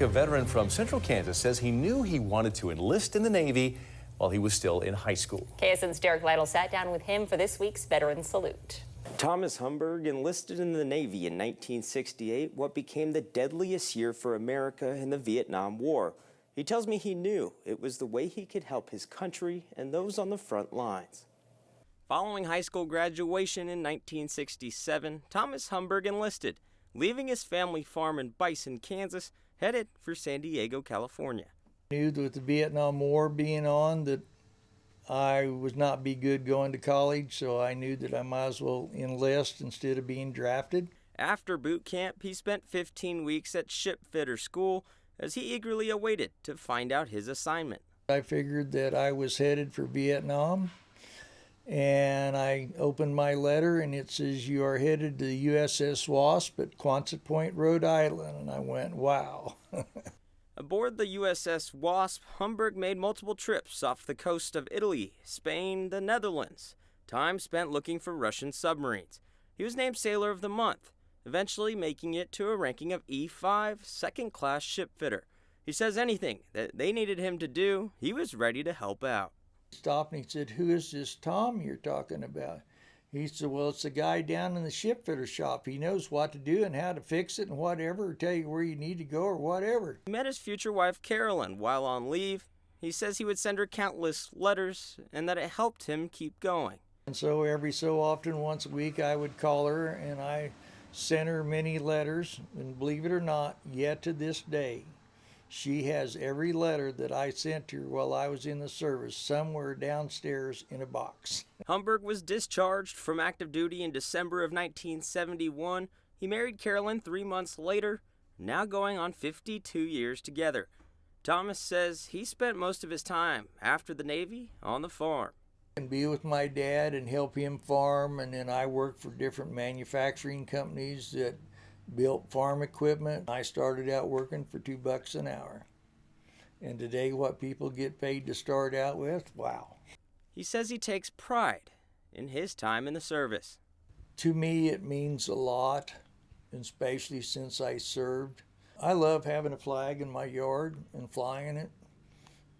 Rick, a veteran from Central Kansas, says he knew he wanted to enlist in the Navy while he was still in high school. KSN's Derek Lytle sat down with him for this week's Veteran Salute. Thomas Humberg enlisted in the Navy in 1968, what became the deadliest year for America in the Vietnam War. He tells me he knew it was the way he could help his country and those on the front lines. Following high school graduation in 1967, Thomas Humberg enlisted, leaving his family farm in Bison, Kansas, headed for San Diego, California. I knew that with the Vietnam War being on that I would not be good going to college, so I knew that I might as well enlist instead of being drafted. After boot camp, he spent 15 weeks at shipfitter school as he eagerly awaited to find out his assignment. I figured that I was headed for Vietnam, and I opened my letter and it says, "You are headed to the USS Wasp at Quonset Point, Rhode Island." And I went, wow. Aboard the USS Wasp, Humberg made multiple trips off the coast of Italy, Spain, the Netherlands. Time spent looking for Russian submarines. He was named Sailor of the Month, eventually making it to a ranking of E5, second-class shipfitter. He says anything that they needed him to do, he was ready to help out. He stopped and he said, "Who is this Tom you're talking about?" He said, "Well, it's the guy down in the shipfitter shop. He knows what to do and how to fix it and whatever, or tell you where you need to go or whatever." He met his future wife, Carolyn, while on leave. He says he would send her countless letters and that it helped him keep going. And so every so often, once a week, I would call her and I sent her many letters. And believe it or not, yet to this day, she has every letter that I sent her while I was in the service somewhere downstairs in a box. Humberg was discharged from active duty in December of 1971. He married Carolyn 3 months later, now going on 52 years together. Thomas says he spent most of his time after the Navy on the farm. And be with my dad and help him farm, and then I worked for different manufacturing companies that built farm equipment. I started out working for $2 an hour. And today what people get paid to start out with, wow. He says he takes pride in his time in the service. To me it means a lot, especially since I served. I love having a flag in my yard and flying it,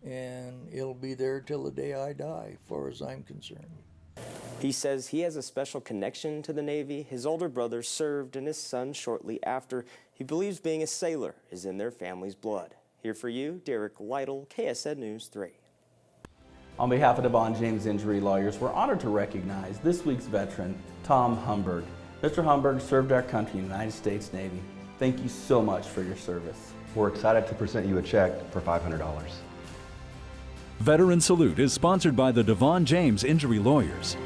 and it'll be there till the day I die, as far as I'm concerned. He says he has a special connection to the Navy. His older brother served and his son shortly after. He believes being a sailor is in their family's blood. Here for you, Derek Lytle, KSN News 3. On behalf of Devon James Injury Lawyers, we're honored to recognize this week's veteran, Tom Humberg. Mr. Humberg served our country in the United States Navy. Thank you so much for your service. We're excited to present you a check for $500. Veteran Salute is sponsored by the Devon James Injury Lawyers.